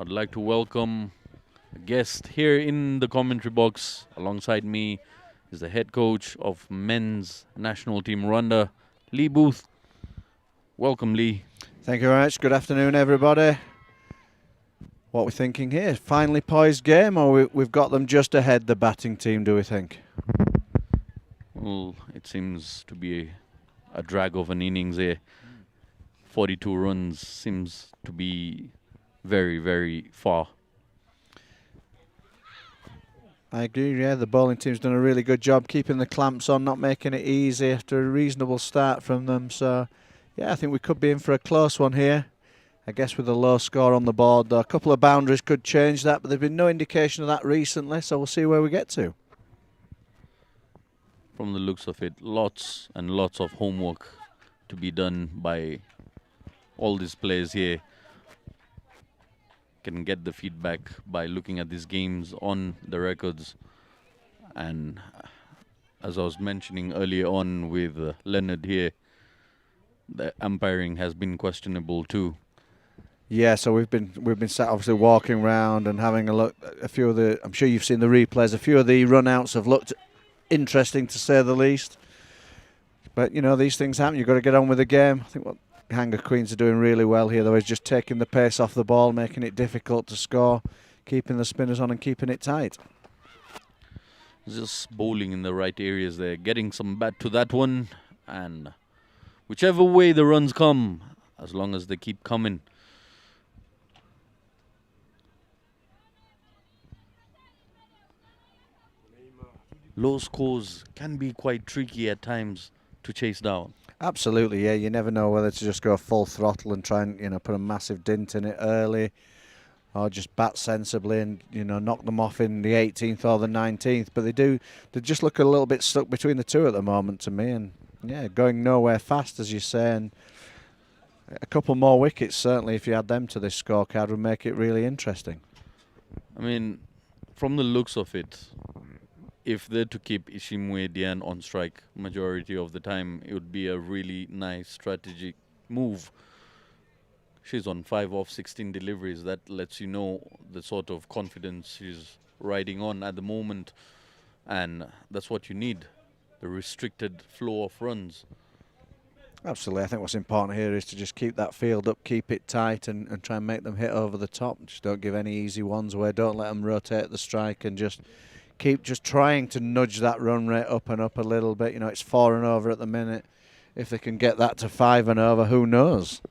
I'd like to welcome a guest here in the commentary box. Alongside me is the head coach of men's national team Rwanda, Lee Booth. Welcome, Lee. Thank you very much. Good afternoon, everybody. What we're thinking here, finely poised game, or we've got them just ahead, the batting team, do we think? Well, it seems to be a drag of an innings here. 42 runs seems to be very, very far. I agree, yeah, the bowling team's done a really good job keeping the clamps on, not making it easy after a reasonable start from them. So, yeah, I think we could be in for a close one here. I guess with a low score on the board, though, a couple of boundaries could change that, but there's been no indication of that recently, so we'll see where we get to. From the looks of it, lots and lots of homework to be done by all these players here. Can get the feedback by looking at these games on the records. And as I was mentioning earlier on with Leonard here, the umpiring has been questionable too. Yeah, so we've been sat obviously walking around and having a look. A few of the, I'm sure you've seen the replays. A few of the run-outs have looked interesting, to say the least. But you know, these things happen. You've got to get on with the game. I think what Gahanga Queens are doing really well here, though, is just taking the pace off the ball, making it difficult to score, keeping the spinners on and keeping it tight. Just bowling in the right areas there, getting some bat to that one, and whichever way the runs come, as long as they keep coming. Low scores can be quite tricky at times to chase down. Absolutely, yeah. You never know whether to just go full throttle and try and, you know, put a massive dint in it early, or just bat sensibly and, you know, knock them off in the 18th or the 19th. But they just look a little bit stuck between the two at the moment to me, and yeah, going nowhere fast, as you say. And a couple more wickets, certainly, if you add them to this scorecard, would make it really interesting. I mean, from the looks of it, if they're to keep Ishimwe Dian on strike majority of the time, it would be a really nice strategic move. She's on 5 off 16 deliveries. That lets you know the sort of confidence she's riding on at the moment. And that's what you need, the restricted flow of runs. Absolutely. I think what's important here is to just keep that field up, keep it tight, and try and make them hit over the top. Just don't give any easy ones away. Don't let them rotate the strike, and just keep just trying to nudge that run rate up and up a little bit. You know, it's 4 and over at the minute. If they can get that to 5 and over, who knows?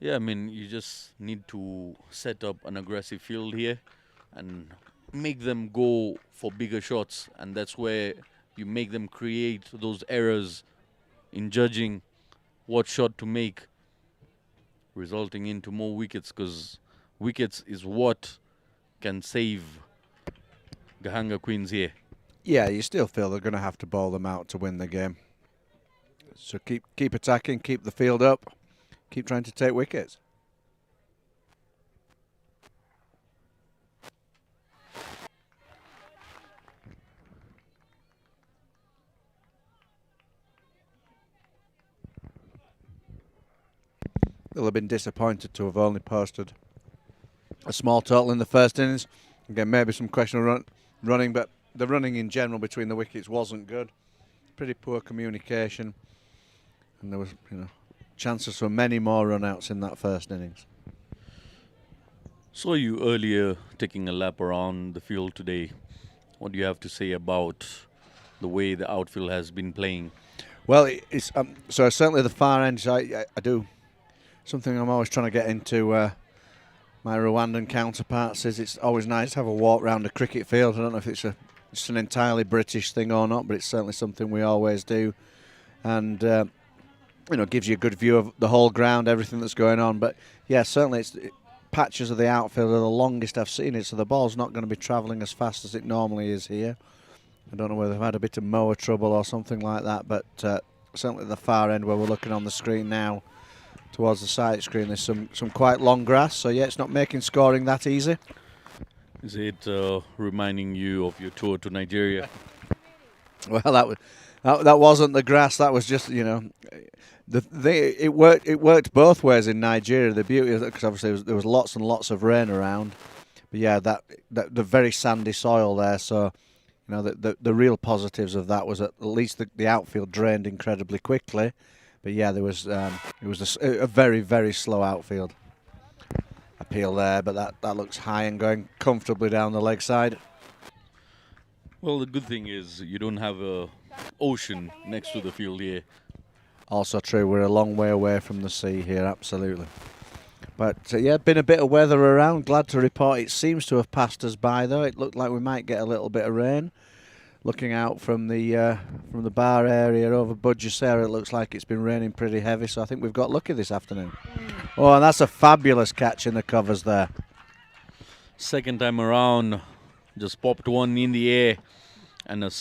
Yeah, I mean, you just need to set up an aggressive field here and make them go for bigger shots. And that's where you make them create those errors in judging what shot to make, resulting into more wickets, because wickets is what can save Gahanga Queens here. Yeah, you still feel they're going to have to bowl them out to win the game. So keep attacking, keep the field up, keep trying to take wickets. They'll have been disappointed to have only posted a small total in the first innings. Again, maybe some questionable running, but the running in general between the wickets wasn't good. Pretty poor communication, and there was, you know, chances for many more run-outs in that first innings. Saw you earlier taking a lap around the field today. What do you have to say about the way the outfield has been playing? Well, it's so certainly the far end. I do. Something I'm always trying to get into my Rwandan counterparts is it's always nice to have a walk around a cricket field. I don't know if it's an entirely British thing or not, but it's certainly something we always do. And, you know, gives you a good view of the whole ground, everything that's going on. But, yeah, certainly patches of the outfield are the longest I've seen it, so the ball's not going to be travelling as fast as it normally is here. I don't know whether they've had a bit of mower trouble or something like that, but certainly at the far end where we're looking on the screen now, towards the side screen, there's some quite long grass, so yeah, it's not making scoring that easy. Is it reminding you of your tour to Nigeria? Well, That wasn't the grass. That was just, you know, it worked. It worked both ways in Nigeria. The beauty of it, because obviously there was lots and lots of rain around. But yeah, that the very sandy soil there. So, you know, the real positives of that was at least the outfield drained incredibly quickly. But yeah, there was it was a very, very slow outfield appeal there. But that looks high and going comfortably down the leg side. Well, the good thing is you don't have a ocean next to the field here. Also true, we're a long way away from the sea here, absolutely. But yeah, been a bit of weather around. Glad to report it seems to have passed us by though. It looked like we might get a little bit of rain. Looking out from the bar area over Budgesera, it looks like it's been raining pretty heavy. So I think we've got lucky this afternoon. Oh, and that's a fabulous catch in the covers there. Second time around, just popped one in the air, and a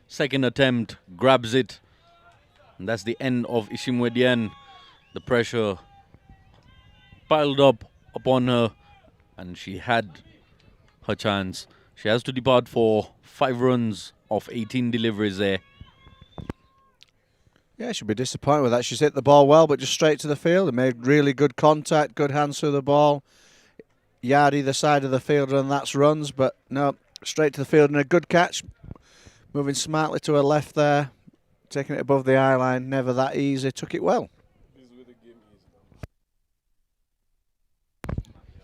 second attempt grabs it. And that's the end of Ishimwe. The pressure piled up upon her, and she had her chance. She has to depart for 5 runs of 18 deliveries there. Yeah, she'll be disappointed with that. She's hit the ball well, but just straight to the field and made really good contact, good hands through the ball. Yard either side of the fielder, and that's runs, but no, straight to the field and a good catch. Moving smartly to her left there, taking it above the eye line, never that easy, took it well.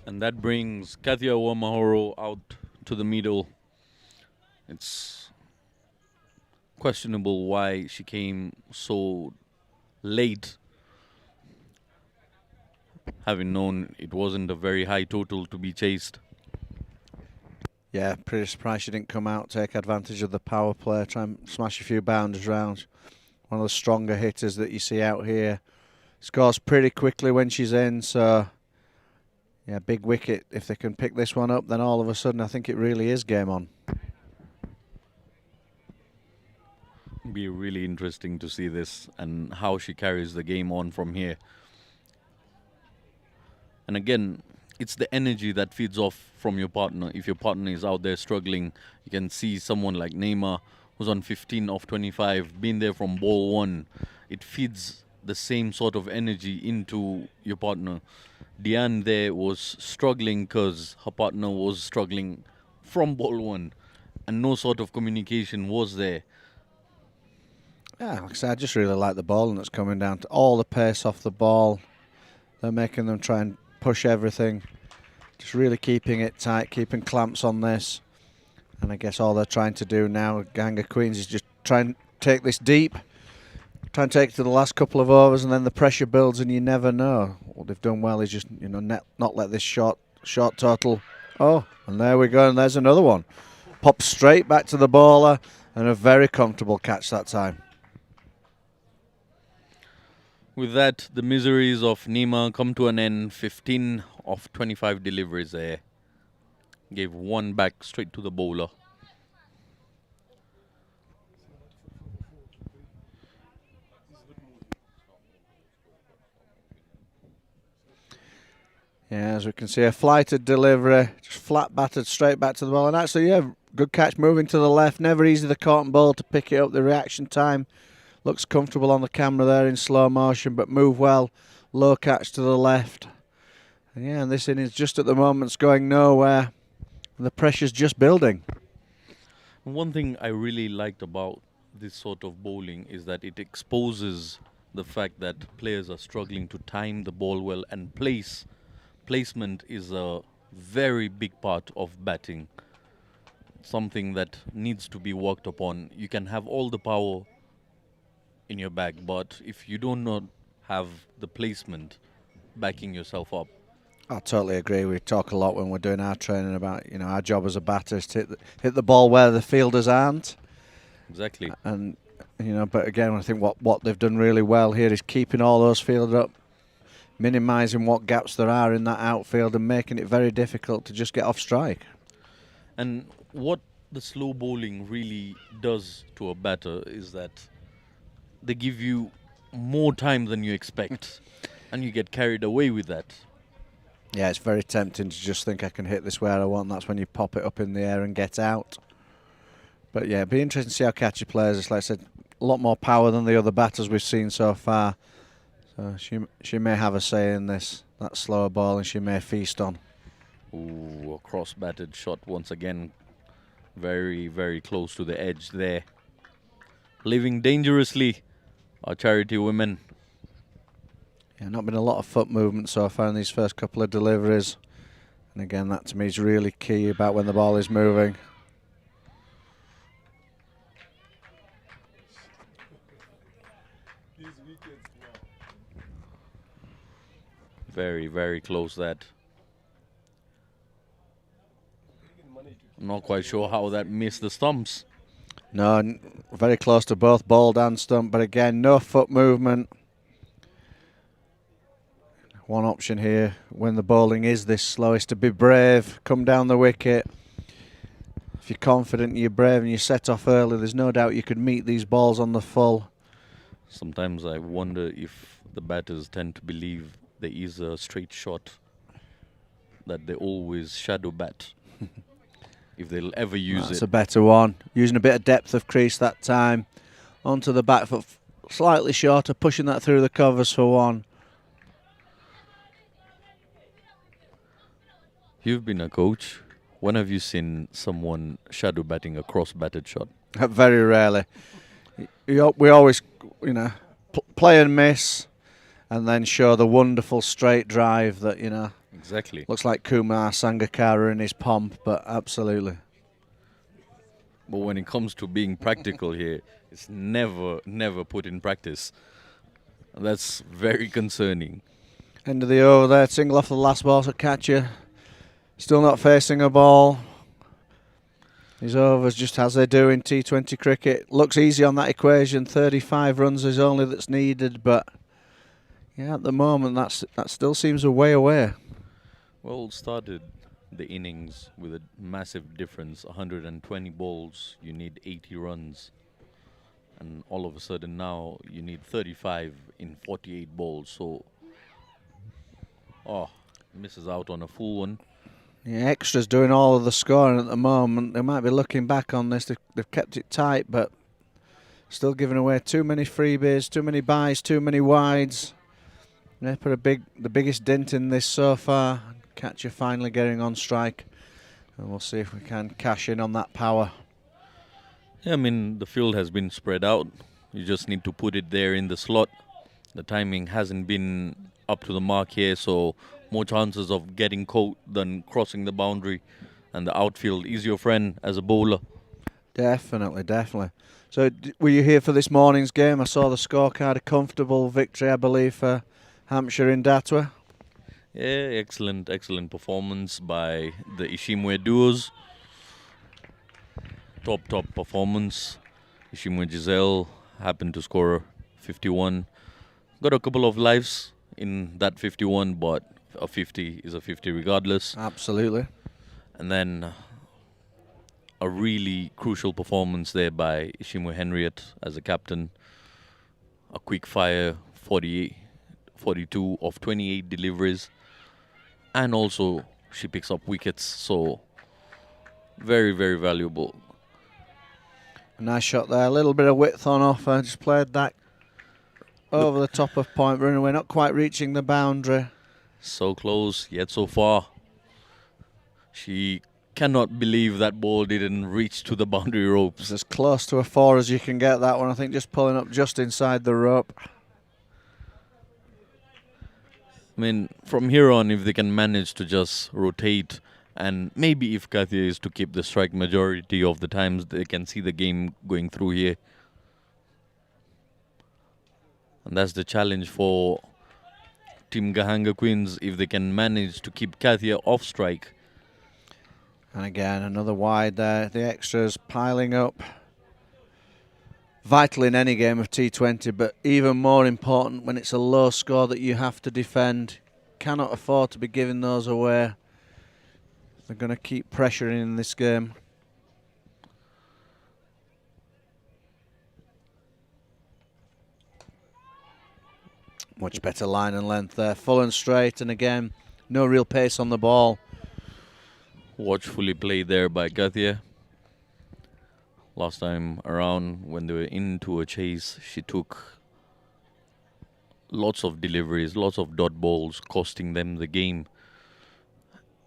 And that brings Katia Wamahoro out to the middle. It's questionable why she came so late, having known it wasn't a very high total to be chased. Yeah, pretty surprised she didn't come out, take advantage of the power play, try and smash a few boundaries round. One of the stronger hitters that you see out here. Scores pretty quickly when she's in, so yeah, big wicket. If they can pick this one up, then all of a sudden I think it really is game on. Be really interesting to see this and how she carries the game on from here. And again, it's the energy that feeds off from your partner. If your partner is out there struggling, you can see someone like Neymar, who's on 15 of 25, been there from ball 1. It feeds the same sort of energy into your partner. Diane there was struggling because her partner was struggling from ball 1, and no sort of communication was there. Yeah, like I said, I just really like the ball, and it's coming down to all the pace off the ball. They're making them try and push everything. Just really keeping it tight, keeping clamps on this. And I guess all they're trying to do now, Gang of Queens, is just try and take this deep. Try and take it to the last couple of overs, and then the pressure builds, and you never know. What they've done well is just, you know, not let this short total. Oh, and there we go, and there's another one. Pops straight back to the bowler, and a very comfortable catch that time. With that, the miseries of Nima come to an end. 15 of 25 deliveries there. Gave one back straight to the bowler. Yeah, as we can see, a flighted delivery, just flat battered straight back to the ball. And actually, yeah, good catch moving to the left. Never easy the cotton ball to pick it up. The reaction time looks comfortable on the camera there in slow motion, but move well. Low catch to the left. And yeah, and this innings just at the moment's going nowhere. And the pressure's just building. One thing I really liked about this sort of bowling is that it exposes the fact that players are struggling to time the ball well, and placement is a very big part of batting. Something that needs to be worked upon. You can have all the power in your bag, but if you do not have the placement backing yourself up. I totally agree. We talk a lot when we're doing our training about, you know, our job as a batter is to hit the ball where the fielders aren't. Exactly. And, you know, but again, I think what they've done really well here is keeping all those fielders up, minimising what gaps there are in that outfield and making it very difficult to just get off strike. And what the slow bowling really does to a batter is that they give you more time than you expect, and you get carried away with that. Yeah, it's very tempting to just think I can hit this where I want. That's when you pop it up in the air and get out. But yeah, it'd be interesting to see how catchy players. Like I said, lot more power than the other batters we've seen so far. So she may have a say in this, that slower ball, and she may feast on. Ooh, a cross-batted shot once again. Very, very close to the edge there. Living dangerously, our charity women. Yeah, not been a lot of foot movement so far in these first couple of deliveries. And again, that to me is really key about when the ball is moving. Very, very close that. I'm not quite sure how that missed the stumps. No, very close to both ball and stump, but again, no foot movement. One option here when the bowling is this slow is to be brave, come down the wicket. If you're confident, you're brave and you set off early, there's no doubt you could meet these balls on the full. Sometimes I wonder if the batters tend to believe there is a straight shot, that they always shadow bat. If they'll ever use That's it. a better one. Using a bit of depth of crease that time. Onto the back foot, slightly shorter, pushing that through the covers for one. You've been a coach. When have you seen someone shadow batting a cross-batted shot? Very rarely. We always, play and miss, and then show the wonderful straight drive that, Exactly. looks like Kumar Sangakkara in his pomp, but absolutely. But when it comes to being practical here, it's never put in practice. That's very concerning. End of the over there, single off the last ball to catcher. Still not facing a ball. His overs just as they do in T20 cricket. Looks easy on that equation. 35 runs is only that's needed, but yeah, at the moment that still seems a way away. Well, started the innings with a massive difference. 120 balls, you need 80 runs. And all of a sudden now you need 35 in 48 balls. So, misses out on a full one. Yeah, extras doing all of the scoring at the moment. They might be looking back on this. They've kept it tight, but still giving away too many freebies, too many buys, too many wides. They put the biggest dent in this so far. Catcher finally getting on strike, and we'll see if we can cash in on that power. Yeah, I mean, the field has been spread out. You just need to put it there in the slot. The timing hasn't been up to the mark here, so more chances of getting caught than crossing the boundary. And the outfield is your friend as a bowler. Definitely. So, were you here for this morning's game? I saw the scorecard, a comfortable victory, I believe, for Hampshire in Datwa. Yeah, excellent performance by the Ishimwe duos. Top performance. Ishimwe Giselle happened to score 51. Got a couple of lives in that 51, but a 50 is a 50 regardless. Absolutely. And then a really crucial performance there by Ishimwe Henriette as a captain. A quick fire 42 of 28 deliveries. And also she picks up wickets, so very, very valuable. A nice shot there, a little bit of width on offer, just played that over the top of point run away, not quite reaching the boundary. So close, yet so far. She cannot believe that ball didn't reach to the boundary ropes. It's as close to a 4 as you can get that one, I think, just pulling up just inside the rope. I mean, from here on, if they can manage to just rotate, and maybe if Kathia is to keep the strike majority of the times, they can see the game going through here. And that's the challenge for Team Gahanga Queens, if they can manage to keep Kathia off strike. And again, another wide there, the extras piling up. Vital in any game of T20, but even more important when it's a low score that you have to defend. Cannot afford to be giving those away. They're going to keep pressuring in this game. Much better line and length there, full and straight, and again, no real pace on the ball. Watchfully played there by Kathia. Last time around, when they were into a chase, she took lots of deliveries, lots of dot balls, costing them the game.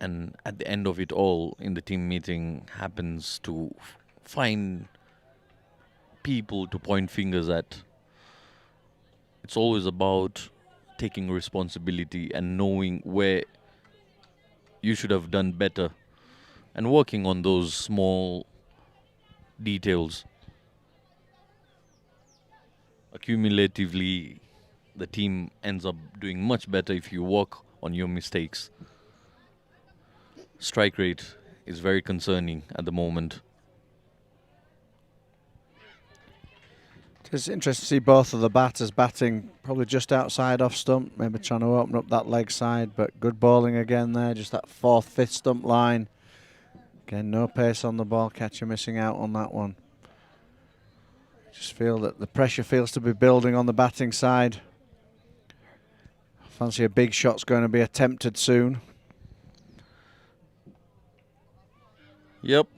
And at the end of it all, in the team meeting, happens to find people to point fingers at. It's always about taking responsibility and knowing where you should have done better and working on those small details. Accumulatively, the team ends up doing much better if you work on your mistakes. Strike rate is very concerning at the moment. It's interesting to see both of the batters batting probably just outside off stump, maybe trying to open up that leg side, but good bowling again there, just that 4th, 5th stump line. Again, no pace on the ball, catcher missing out on that one. Just feel that the pressure feels to be building on the batting side. Fancy a big shot's going to be attempted soon. Yep,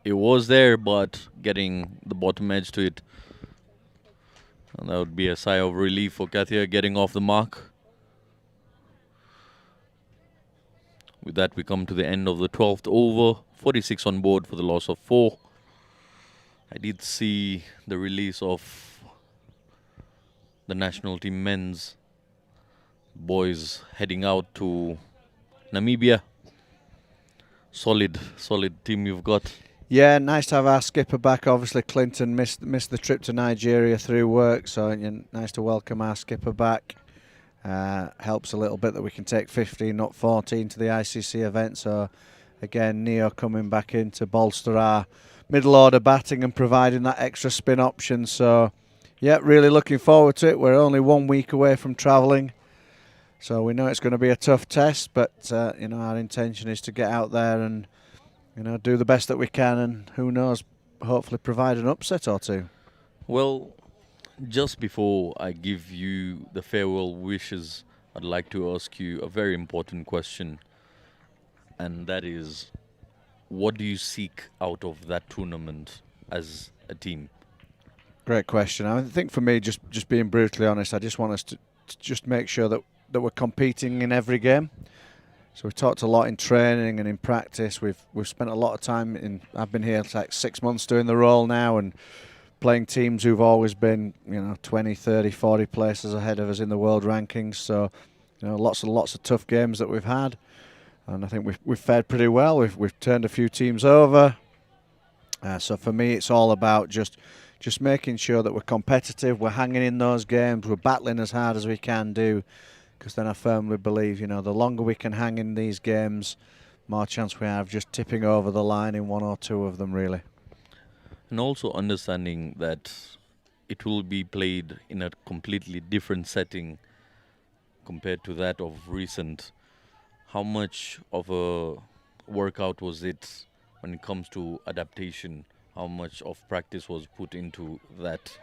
it was there, but getting the bottom edge to it. And that would be a sigh of relief for Kathia getting off the mark. With that, we come to the end of the 12th over. 46 on board for the loss of 4. I did see the release of the national team men's boys heading out to Namibia. Solid team you've got. Yeah, nice to have our skipper back. Obviously, Clinton missed the trip to Nigeria through work, so nice to welcome our skipper back. Helps a little bit that we can take 15, not 14 to the ICC event. So, again, Neo coming back in to bolster our middle order batting and providing that extra spin option. So, yeah, really looking forward to it. We're only 1 week away from travelling, so we know it's going to be a tough test. But our intention is to get out there and do the best that we can, and who knows, hopefully provide an upset or two. Well, just before I give you the farewell wishes, I'd like to ask you a very important question, and that is, what do you seek out of that tournament as a team? Great question. I think for me, just being brutally honest, I just want us to just make sure that we're competing in every game. So we've talked a lot in training and in practice. We've spent a lot of time I've been here like 6 months doing the role now and playing teams who've always been 20, 30, 40 places ahead of us in the world rankings. So lots and lots of tough games that we've had, and I think we've fared pretty well. We've turned a few teams over. So for me, it's all about just making sure that we're competitive, we're hanging in those games, we're battling as hard as we can do. Because then I firmly believe, the longer we can hang in these games, more chance we have of just tipping over the line in 1 or 2 of them, really. And also understanding that it will be played in a completely different setting compared to that of recent. How much of a workout was it when it comes to adaptation? How much of practice was put into that?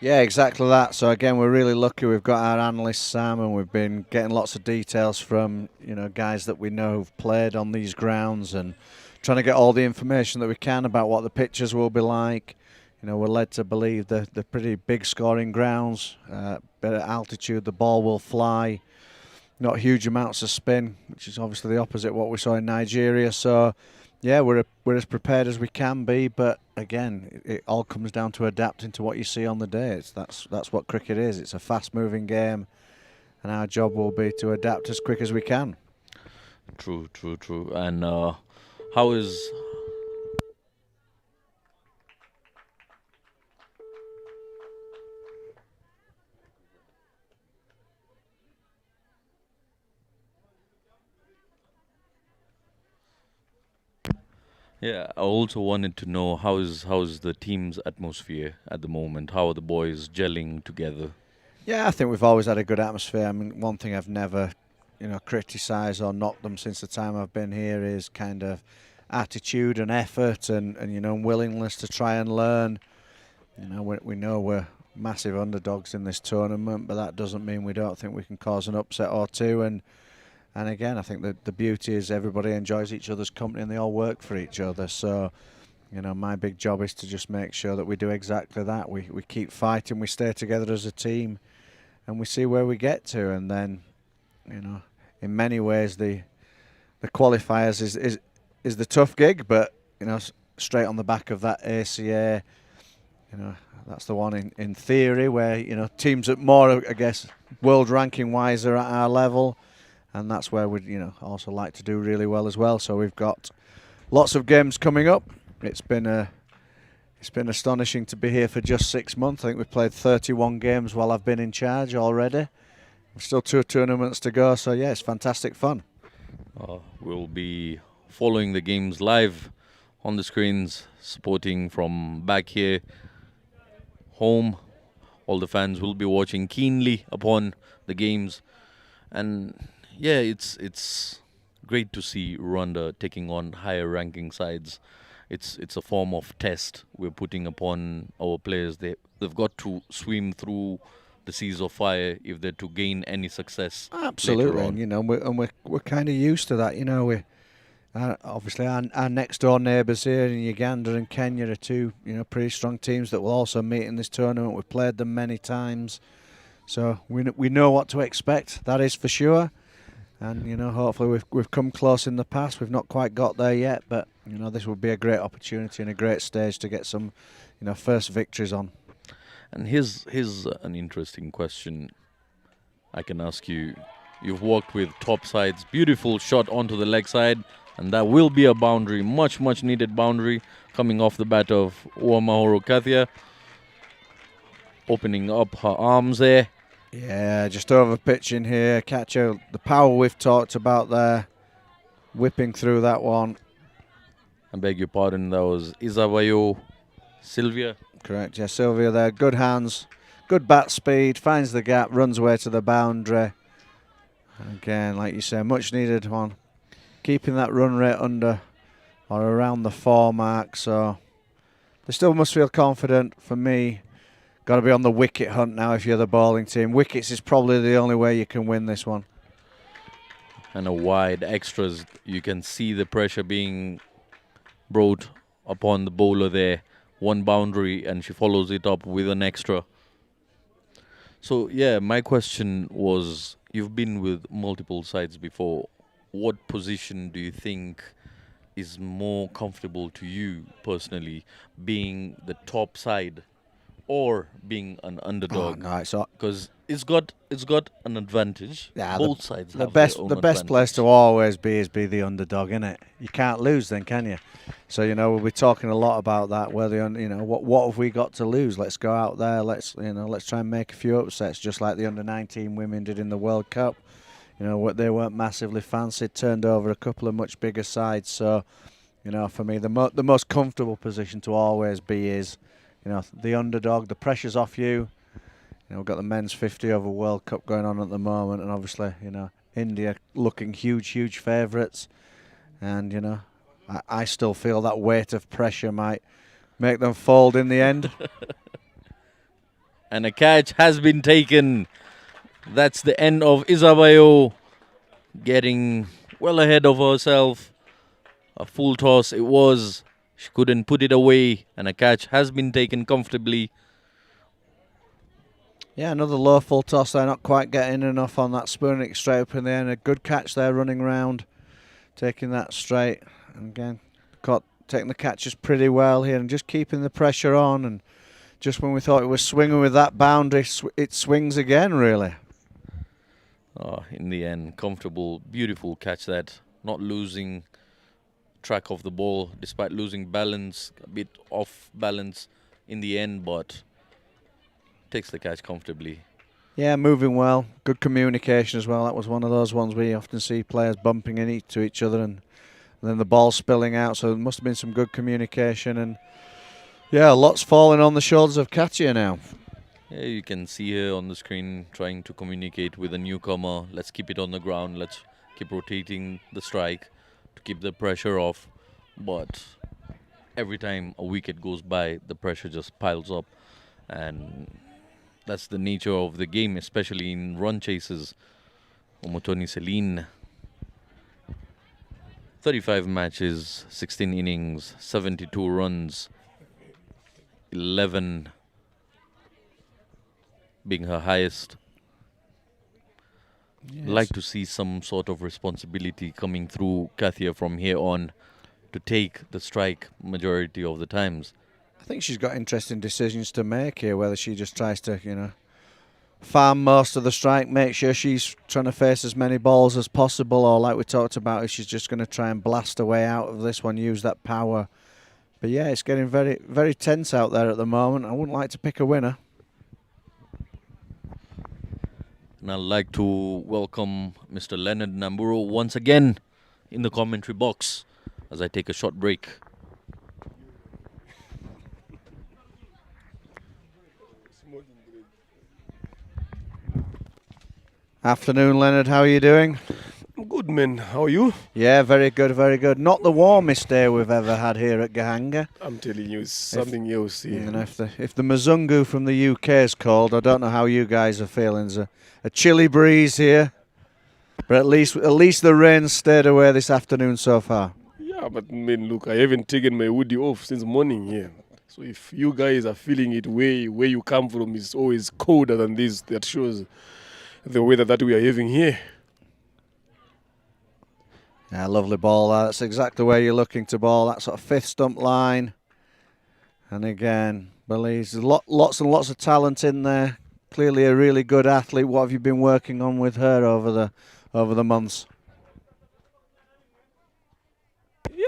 Yeah, exactly that. So again, we're really lucky. We've got our analyst Sam, and we've been getting lots of details from guys that we know who've played on these grounds, and trying to get all the information that we can about what the pitches will be like. We're led to believe they're pretty big scoring grounds. Better altitude, the ball will fly. Not huge amounts of spin, which is obviously the opposite of what we saw in Nigeria. So yeah, we're as prepared as we can be, but again, it all comes down to adapting to what you see on the day. That's what cricket is. It's a fast-moving game, and our job will be to adapt as quick as we can. True. And how is... Yeah, I also wanted to know how is the team's atmosphere at the moment? How are the boys gelling together? Yeah, I think we've always had a good atmosphere. I mean, one thing I've never, criticised or knocked them since the time I've been here is kind of attitude and effort and willingness to try and learn. We know we're massive underdogs in this tournament, but that doesn't mean we don't think we can cause an upset or two. And again, I think the beauty is everybody enjoys each other's company and they all work for each other. So, my big job is to just make sure that we do exactly that. We keep fighting, we stay together as a team, and we see where we get to. And then, in many ways, the qualifiers is the tough gig, but straight on the back of that RCA, that's the one in theory where teams at more, I guess, world ranking wise are at our level, and that's where we'd also like to do really well as well. So we've got lots of games coming up. It's been astonishing to be here for just 6 months. I think we've played 31 games while I've been in charge already. We've still 2 tournaments to go, so yeah, it's fantastic fun. We'll be following the games live on the screens, supporting from back here home. All the fans will be watching keenly upon the games, and yeah, it's great to see Rwanda taking on higher ranking sides. It's a form of test we're putting upon our players. They've got to swim through the seas of fire if they're to gain any success. Absolutely, later on. and we're kind of used to that. We obviously our next door neighbours here in Uganda and Kenya are 2 pretty strong teams that will also meet in this tournament. We've played them many times, so we know what to expect. That is for sure. And hopefully we've come close in the past. We've not quite got there yet, but this will be a great opportunity and a great stage to get some first victories on. And here's an interesting question I can ask you. You've worked with top sides. Beautiful shot onto the leg side, and that will be a boundary, much needed boundary coming off the bat of Uamahoro Kathia, opening up her arms there. Yeah, just over pitching here. Catcher, the power we've talked about there, whipping through that one. I beg your pardon, that was Izawayo Sylvia. Correct, yeah, Sylvia there. Good hands, good bat speed, finds the gap, runs away to the boundary. Again, like you say, much needed one. Keeping that run rate under or around the 4 mark, so they still must feel confident. For me, got to be on the wicket hunt now if you're the bowling team. Wickets is probably the only way you can win this one. And a wide extras. You can see the pressure being brought upon the bowler there. 1 boundary, and she follows it up with an extra. So, yeah, my question was, you've been with multiple sides before. What position do you think is more comfortable to you personally, being the top side or being an underdog? Oh, no, because it's got an advantage. Yeah, both sides the have best their own the best advantage. place to always be is be the underdog, innit? You can't lose then, can you? So we'll be talking a lot about that. Whether what have we got to lose? Let's go out there. Let's try and make a few upsets, just like the under-19 women did in the World Cup. What they weren't massively fancied, turned over a couple of much bigger sides. So for me, the most comfortable position to always be is the underdog. The pressure's off you. We've got the men's 50 over World Cup going on at the moment, and obviously, India looking huge favourites. And, I still feel that weight of pressure might make them fold in the end. And a catch has been taken. That's the end of Izabayo getting well ahead of herself. A full toss it was. She couldn't put it away, and a catch has been taken comfortably. Yeah, another low full toss there, not quite getting enough on that, spooning it straight up in the end. A good catch there, running round, taking that straight. And again, taking the catches pretty well here and just keeping the pressure on. And just when we thought it was swinging with that boundary, it swings again, really. In the end, comfortable, beautiful catch that. Not losing track of the ball, despite losing balance, a bit off balance in the end, but takes the catch comfortably. Yeah, moving well. Good communication as well. That was one of those ones we often see players bumping into each other and then the ball spilling out. So there must have been some good communication. And yeah, lots falling on the shoulders of Katia now. Yeah, you can see her on the screen trying to communicate with a newcomer. Let's keep it on the ground. Let's keep rotating the strike to keep the pressure off. But every time a wicket goes by, the pressure just piles up. And that's the nature of the game, especially in run chases. Omotoni Celine. 35 matches, 16 innings, 72 runs, 11 being her highest. Yes. Like to see some sort of responsibility coming through Kathia from here on to take the strike majority of the times. I think she's got interesting decisions to make here, whether she just tries to, farm most of the strike, make sure she's trying to face as many balls as possible, or like we talked about, if she's just going to try and blast her way out of this one, use that power. But yeah, it's getting very, very tense out there at the moment. I wouldn't like to pick a winner. And I'd like to welcome Mr. Leonard Namburo once again in the commentary box as I take a short break. Afternoon, Leonard. How are you doing? Good, man. How are you? Yeah, very good, very good. Not the warmest day we've ever had here at Gahanga. I'm telling you, it's something else here. You know, if the Mzungu from the UK is cold, I don't know how you guys are feeling. There's a chilly breeze here, but at least the rain stayed away this afternoon so far. Yeah, but man, look, I haven't taken my hoodie off since morning here. So if you guys are feeling it where you come from is always colder than this, that shows the weather that we are having here. Yeah, lovely ball. That's exactly where you're looking to ball. That sort of fifth stump line. And again, Belize, there's lots and lots of talent in there. Clearly a really good athlete. What have you been working on with her over the months?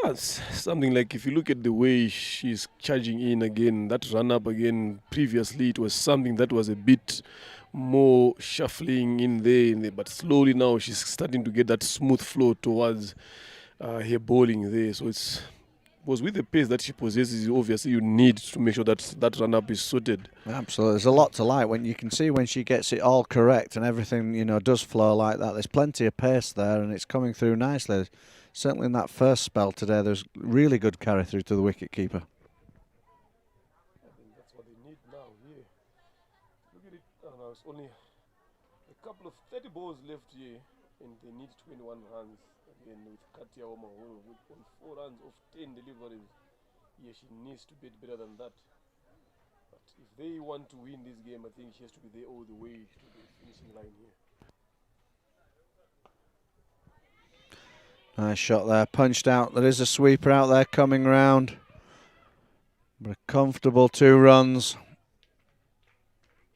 Yes, something like if you look at the way she's charging in again, that run up again, previously it was something that was a bit more shuffling in there, but slowly now she's starting to get that smooth flow towards her bowling there. So it was with the pace that she possesses, obviously you need to make sure that run up is suited. Absolutely. There's a lot to like when you can see when she gets it all correct and everything, does flow like that. There's plenty of pace there and it's coming through nicely. Certainly in that first spell today, there's really good carry through to the wicket keeper. That's what they need now here. Look at it now, it's only a couple of 30 balls left here and they need 21 runs. Again with Katia Omahoro with on 4 runs of 10 deliveries. Yeah, she needs to be better than that. But if they want to win this game, I think she has to be there all the way to the finishing line here. Nice shot there, punched out. There is a sweeper out there coming round. But a comfortable 2 runs.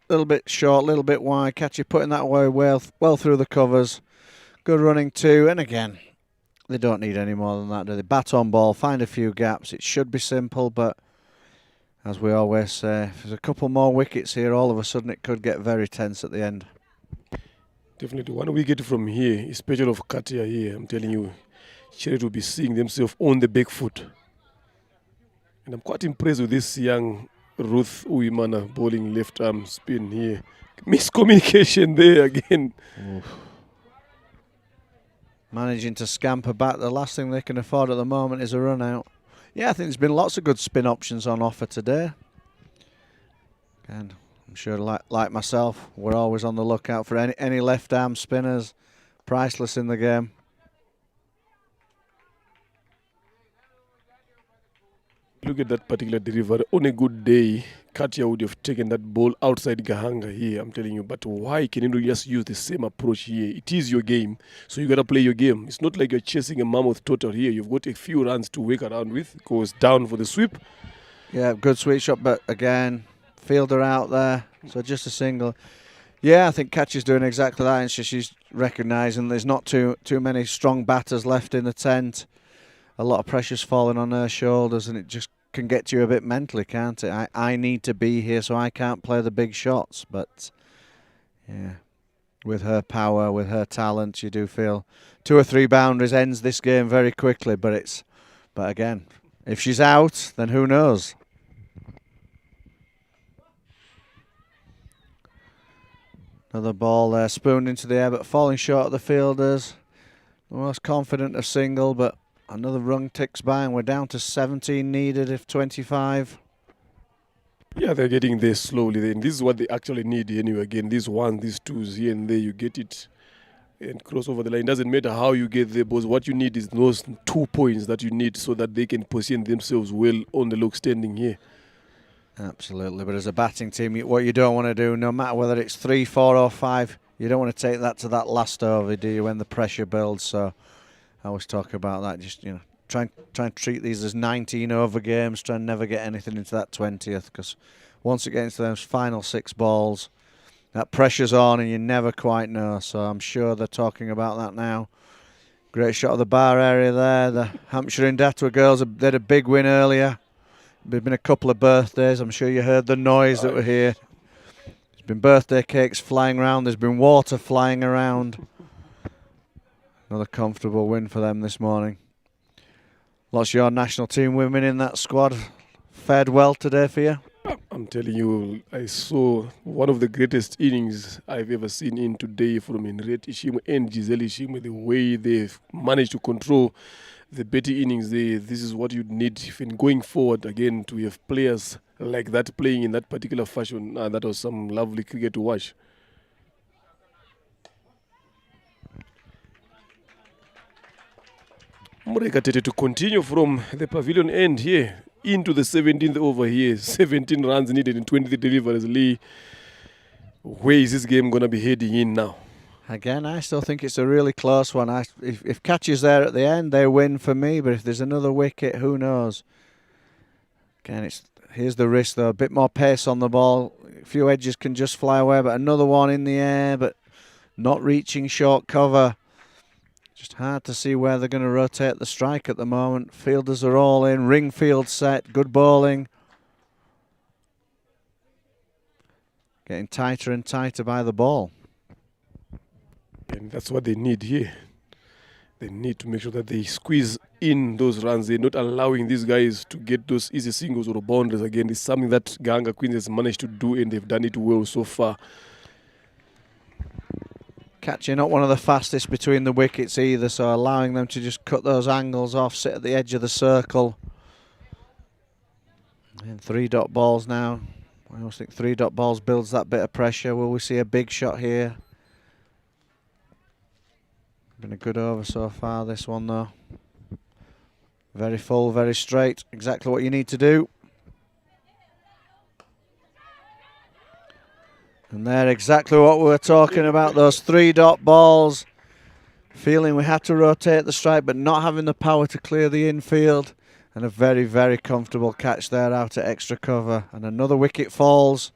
A little bit short, a little bit wide. Catchy putting that away well through the covers. Good running 2. And again, they don't need any more than that, do they? Bat on ball, find a few gaps. It should be simple, but as we always say, if there's a couple more wickets here, all of a sudden it could get very tense at the end. Definitely. One wicket from here, especially of Katia here, I'm telling you, Sherry will be seeing themselves on the back foot. And I'm quite impressed with this young Ruth Uimana bowling left arm spin here. Miscommunication there again. Oof. Managing to scamper back. The last thing they can afford at the moment is a run out. Yeah, I think there's been lots of good spin options on offer today. And I'm sure like myself, we're always on the lookout for any left arm spinners. Priceless in the game. Look at that particular delivery. On a good day, Katia would have taken that ball outside Gahanga here, I'm telling you. But why can you just use the same approach here? It is your game, so you got to play your game. It's not like you're chasing a mammoth total here. You've got a few runs to work around with. Goes down for the sweep. Yeah, good sweet shot, but again, fielder out there, so just a single. Yeah, I think Kachia's doing exactly that, and she's recognising there's not too many strong batters left in the tent. A lot of pressure's falling on her shoulders, and it just can get to you a bit mentally, can't it? I need to be here, so I can't play the big shots. But yeah, with her power, with her talent, you do feel 2 or 3 boundaries ends this game very quickly. But again, if she's out, then who knows? Another ball there, spooned into the air, but falling short of the fielders. The most confident of single, but another run ticks by, and we're down to 17 needed if 25. Yeah, they're getting there slowly. Then this is what they actually need anyway. Again, these 1s, these 2s here and there, you get it and cross over the line. Doesn't matter how you get there, because what you need is those 2 points that you need so that they can position themselves well on the log standing here. Absolutely, but as a batting team, what you don't want to do, no matter whether it's 3, 4 or 5, you don't want to take that to that last over, do you, when the pressure builds? So I always talk about that, just, you know, try and treat these as 19 over games, try and never get anything into that 20th, because once it gets into those final 6 balls, that pressure's on and you never quite know. So I'm sure they're talking about that now. Great shot of the bar area there. The Hampshire Indatua girls, they had a big win earlier. There's been a couple of birthdays. I'm sure you heard the noise that were here. There's been birthday cakes flying around. There's been water flying around. Another comfortable win for them this morning. Lots of your national team women in that squad. Fared well today for you? I'm telling you, I saw one of the greatest innings I've ever seen in today from Henriette Ishimwe and Giselle Ishimwe. The way they've managed to control the Betty innings there, this is what you need in going forward again, to have players like that playing in that particular fashion. That was some lovely cricket to watch. Murekatete to continue from the pavilion end here into the 17th over here. 17 runs needed in 23 deliveries. Lee, where is this game going to be heading in now? Again, I still think it's a really close one. If catches there at the end, they win for me. But if there's another wicket, who knows? Again, here's the risk though. A bit more pace on the ball. A few edges can just fly away, but another one in the air, but not reaching short cover. Just hard to see where they're going to rotate the strike at the moment. Fielders are all in. Ring field set. Good bowling. Getting tighter and tighter by the ball. And that's what they need here. They need to make sure that they squeeze in those runs. They're not allowing these guys to get those easy singles or boundaries again. It's something that Ganga Queens has managed to do, and they've done it well so far. Catching not one of the fastest between the wickets either, so allowing them to just cut those angles off, sit at the edge of the circle. And 3-dot balls now. I always think 3-dot balls builds that bit of pressure. Will we see a big shot here? Been a good over so far, this one though. Very full, very straight. Exactly what you need to do. And they're exactly what we were talking about, those 3-dot balls. Feeling we had to rotate the strike, but not having the power to clear the infield. And a very, very comfortable catch there out at extra cover. And another wicket falls.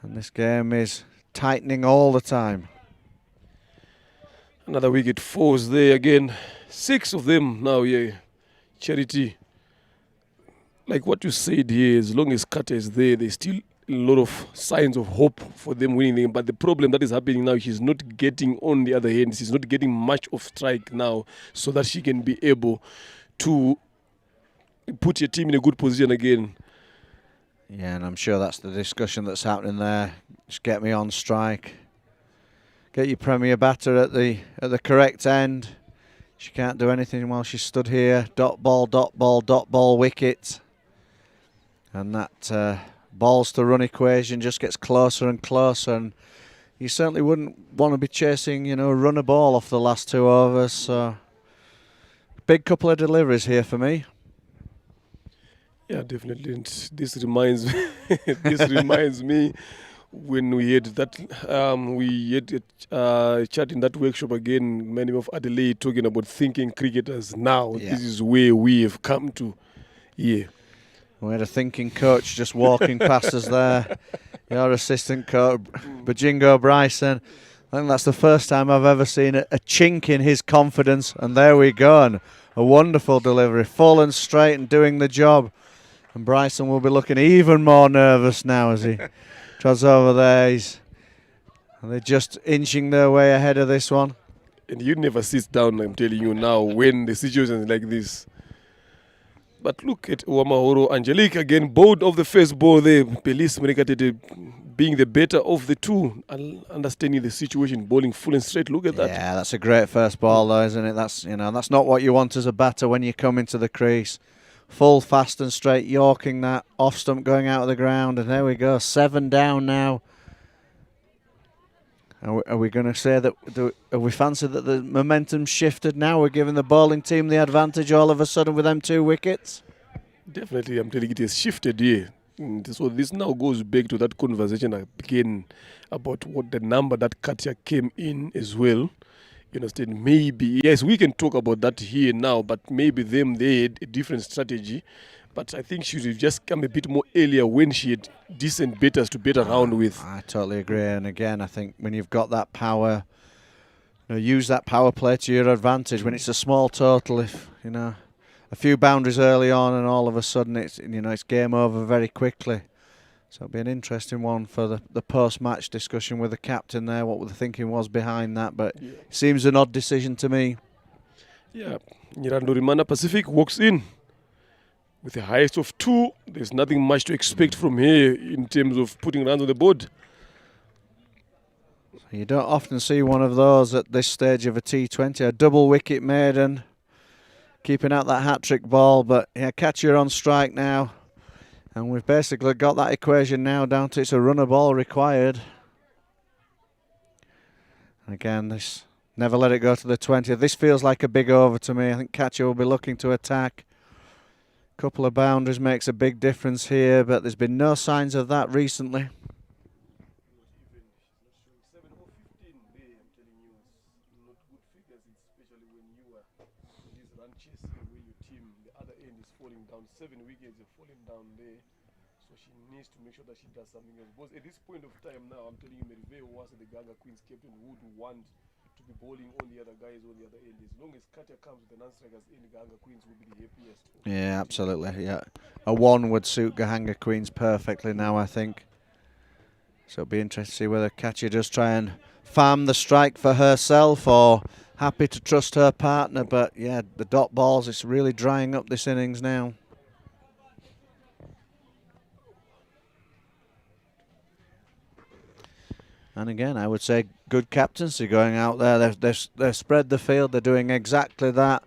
And this game is tightening all the time. Another wicket falls there again. 6 of them now, yeah. Charity. Like what you said here, as long as Carter is there, there's still a lot of signs of hope for them winning. But the problem that is happening now, she's not getting, on the other hand, she's not getting much of strike now so that she can be able to put your team in a good position again. Yeah, and I'm sure that's the discussion that's happening there. Just get me on strike. Get your premier batter at the correct end. She can't do anything while she's stood here. Dot ball, wicket. And that balls to run equation just gets closer and closer. And you certainly wouldn't want to be chasing, run a ball off the last 2 overs. So big couple of deliveries here for me. Yeah, definitely. And this reminds me when we had that a chat in that workshop again, many of Adelaide talking about thinking cricketers now. Yeah. This is where we have come to. Yeah. We had a thinking coach just walking past us there. Your assistant coach, Bajingo Bryson. I think that's the first time I've ever seen a chink in his confidence. And there we go. And a wonderful delivery. Full and straight and doing the job. And Bryson will be looking even more nervous now as he trots over there. They're just inching their way ahead of this one. And you never sit down, I'm telling you now, when the situation is like this. But look at Uwamahoro, Angelique again, both of the first ball there. Pelis Murekatete being the better of the two, understanding the situation, bowling full and straight. Look at that. Yeah, that's a great first ball though, isn't it? That's not what you want as a batter when you come into the crease. Full, fast and straight, yorking that, off stump going out of the ground, and there we go, 7 down now. Are we going to say that, are we fancy that the momentum shifted now? We're giving the bowling team the advantage all of a sudden with them 2 wickets? Definitely, I'm telling you, it has shifted here. So this now goes back to that conversation again about what the number that Katya came in as well. You understand? Maybe, yes, we can talk about that here now, but maybe they had a different strategy. But I think she should have just come a bit more earlier when she had decent batters to bat around with. I totally agree. And again, I think when you've got that power, use that power play to your advantage. When it's a small total, if a few boundaries early on, and all of a sudden it's game over very quickly. So it'll be an interesting one for the post-match discussion with the captain there, what the thinking was behind that. But it seems an odd decision to me. Yeah, Nyirandorimana Pacific walks in with the highest of 2. There's nothing much to expect from here in terms of putting runs on the board. You don't often see one of those at this stage of a T20, a double wicket maiden, keeping out that hat-trick ball. But yeah, catcher on strike now. And we've basically got that equation now down to it's a runner ball required. And again, this never let it go to the 20th. This feels like a big over to me. I think catcher will be looking to attack. Couple of boundaries makes a big difference here, but there's been no signs of that recently. To make sure that she does something else. Because at this point of time now, I'm telling you, Meriveo was the Ganga Queens captain who would want to be bowling on the other guys on the other end. As long as Katya comes with the non-strikers in, the Ganga Queens will be the happiest. Yeah, absolutely. Yeah, a 1 would suit Gahanga Queens perfectly now, I think. So it'll be interesting to see whether Katya does try and farm the strike for herself or happy to trust her partner. But yeah, the dot balls, it's really drying up this innings now. And again, I would say good captaincy going out there. They've spread the field. They're doing exactly that.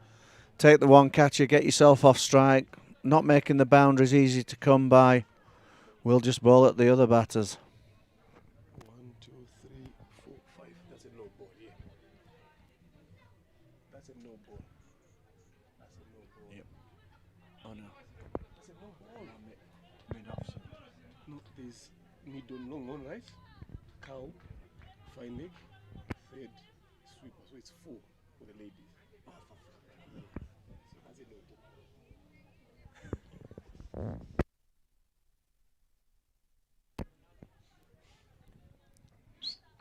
Take the one catcher, get yourself off strike. Not making the boundaries easy to come by. We'll just bowl at the other batters. 1, 2, 3, 4, 5. That's a no ball, yeah. That's a no ball. That's a no ball. Yep. Oh no. That's a no ball. Mid-off. No, there's middle long on, right? Cow, fine leg, third, sweeper. So it's 4 for the ladies. So that's a no ball.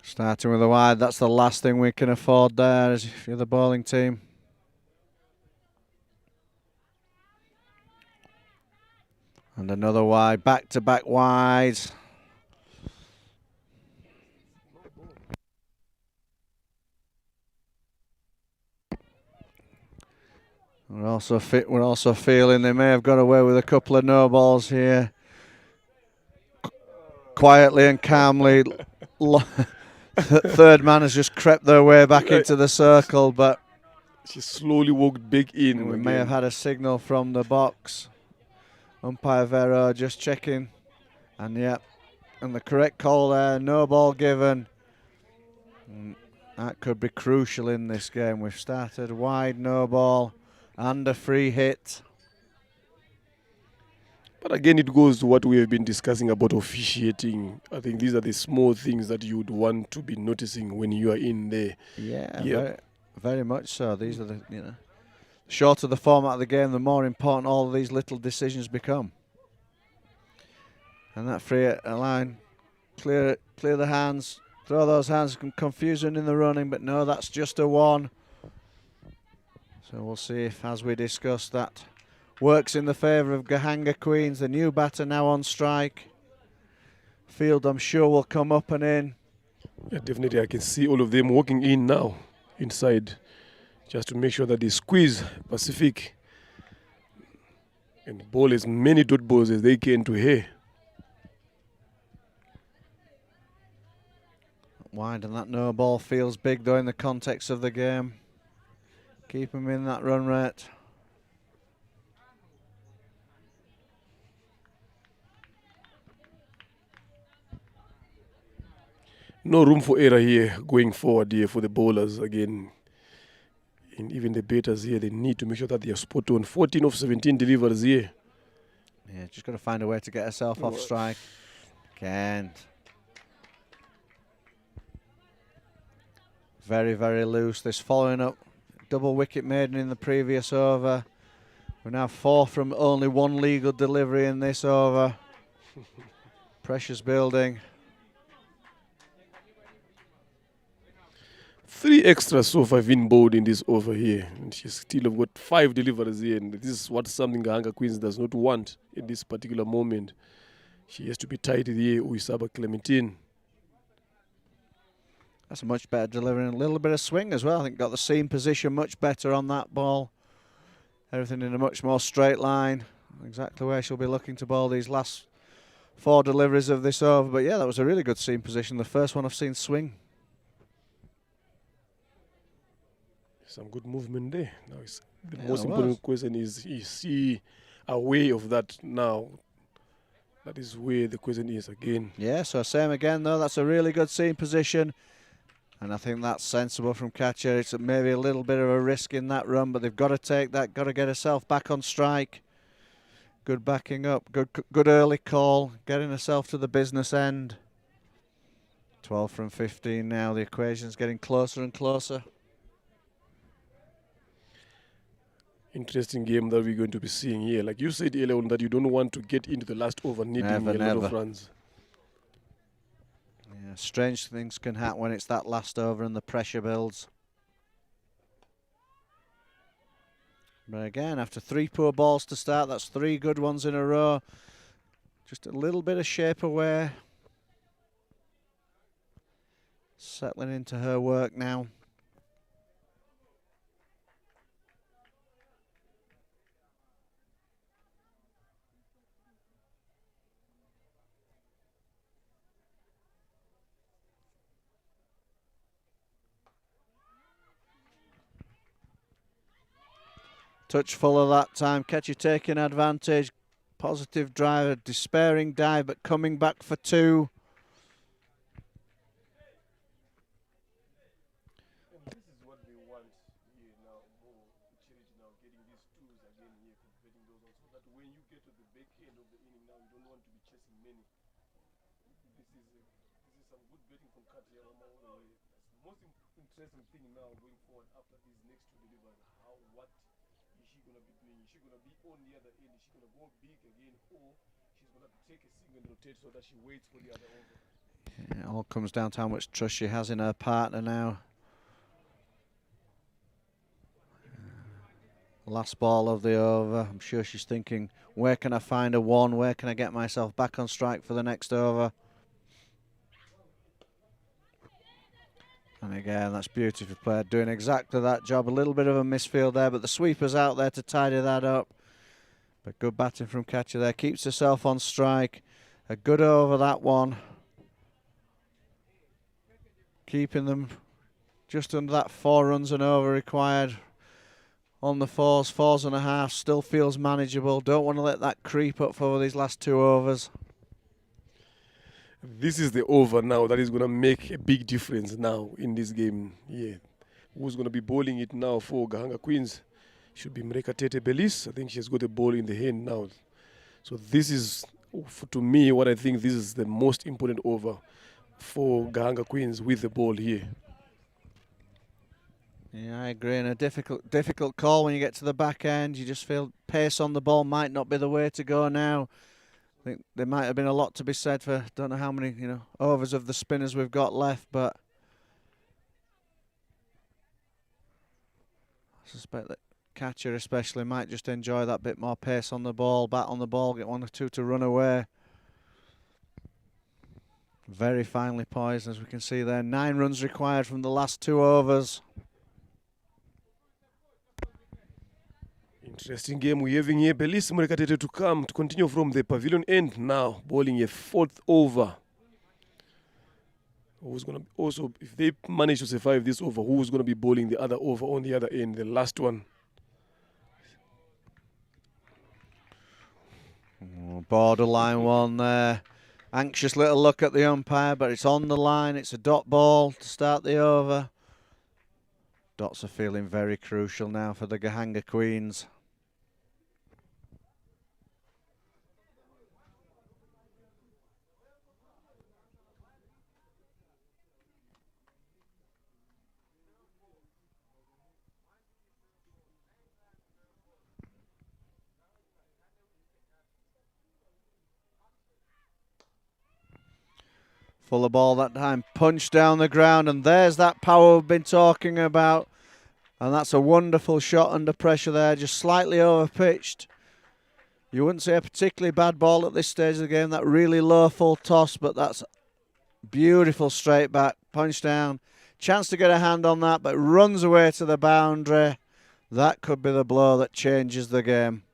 Starting with a wide, that's the last thing we can afford there as if you're the bowling team. And another wide, back-to-back wides. We're also feeling they may have got away with a couple of no balls here. Quietly and calmly, third man has just crept their way back into the circle, but she slowly walked back in. We may have had a signal from the box. Umpire Vero just checking, and yep, and the correct call there. No ball given. That could be crucial in this game. We've started wide, no ball. And a free hit. But again, it goes to what we have been discussing about officiating. I think these are the small things that you would want to be noticing when you are in there. Yeah, very, very much so. These are the shorter the format of the game, the more important all of these little decisions become. And that free hit line, clear the hands, throw those hands, confusion in the running, but no, that's just a 1. So we'll see if, as we discussed, that works in the favour of Gahanga Queens. The new batter now on strike. Field, I'm sure, will come up and in. Yeah, definitely. I can see all of them walking in now, inside, just to make sure that they squeeze Pacific and bowl as many dot balls as they can to here. Wide, and that no ball feels big, though, in the context of the game. Keep him in that run rate. No room for error here going forward here for the bowlers again. And even the batters here, they need to make sure that they are spot on. 14 of 17 delivers here. Yeah, just got to find a way to get herself off strike. Can't. Very, very loose. This following up double wicket maiden in the previous over. We're now 4 from only 1 legal delivery in this over. Pressure's building. 3 extras so far have been bowled in this over here. And she's still have got 5 deliveries here. And this is what something Gahanga Queens does not want in this particular moment. She has to be tight here with Saba Clementine. That's a much better delivery and a little bit of swing as well. I think got the seam position much better on that ball. Everything in a much more straight line. Exactly where she'll be looking to bowl these last 4 deliveries of this over. But yeah, that was a really good seam position. The first one I've seen swing. Some good movement there. Now the Yeah, most it important was. question is she aware of that now? That is where the question is again. Yeah, so same again though. That's a really good seam position. And I think that's sensible from catcher. It's maybe a little bit of a risk in that run, but they've got to take that, got to get herself back on strike. Good backing up, good early call, getting herself to the business end. 12 from 15 now, the equation's getting closer and closer. Interesting game that we're going to be seeing here. Like you said earlier on that you don't want to get into the last over needing a lot of Never. runs. Yeah, strange things can happen when it's that last over and the pressure builds. But again, after 3 poor balls to start, that's 3 good ones in a row. Just a little bit of shape away. Settling into her work now. Touch fuller that time. Ketchy taking advantage. Positive drive, a despairing dive, but coming back for 2. And this is what they want here now. Charity now getting these twos again here, converting those ones, so that when you get to the back end of the inning now, you don't want to be chasing many. This is some good betting from Katia Rama all the way. That's the most interesting thing now going forward after these next 2 deliveries. What is she going to be doing? Is she going to be on the other end? Is she going to go big again? Or she's going to take a single and rotate so that she waits for the other over? It all comes down to how much trust she has in her partner now. Last ball of the over. I'm sure she's thinking, where can I find a 1? Where can I get myself back on strike for the next over? And again, that's beautifully played, doing exactly that job. A little bit of a misfield there, but the sweeper's out there to tidy that up. But good batting from catcher there. Keeps herself on strike. A good over that one. Keeping them just under that 4 runs and over required. On the 4s and a half. Still feels manageable. Don't want to let that creep up for these last 2 overs. This is the over now that is going to make a big difference now in this game. Yeah. Who's going to be bowling it now for Gahanga Queens? Should be Mreka Tete Belis. I think she's got a ball in the hand now. So this is, to me, what I think this is the most important over for Gahanga Queens with the ball here. Yeah, I agree. And a difficult call when you get to the back end. You just feel pace on the ball might not be the way to go now. I think there might have been a lot to be said for, don't know how many, overs of the spinners we've got left, but I suspect that catcher especially might just enjoy that bit more pace on the ball, bat on the ball, get 1 or 2 to run away. Very finely poised, as we can see there. 9 runs required from the last 2 overs. Interesting game we're having here. Belis Murekatete to come to continue from the pavilion end now, bowling a 4th over. Who's going to also, if they manage to survive this over, who's going to be bowling the other over on the other end, the last one? Borderline one there. Anxious little look at the umpire, but it's on the line. It's a dot ball to start the over. Dots are feeling very crucial now for the Gahanga Queens. Fuller ball that time, punch down the ground, and there's that power we've been talking about. And that's a wonderful shot under pressure there, just slightly over-pitched. You wouldn't say a particularly bad ball at this stage of the game, that really low full toss, but that's beautiful straight back, punch down. Chance to get a hand on that, but runs away to the boundary. That could be the blow that changes the game.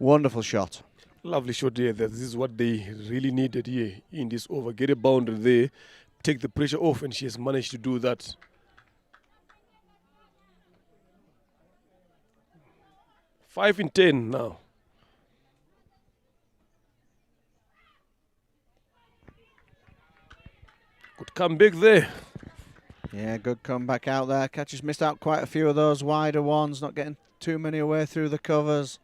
Wonderful shot. Lovely shot here. This is what they really needed here in this over. Get a boundary there, take the pressure off, and she has managed to do that. Five in 10 now. Good comeback there. Yeah, good comeback out there. Catcher's missed out quite a few of those wider ones, not getting too many away through the covers.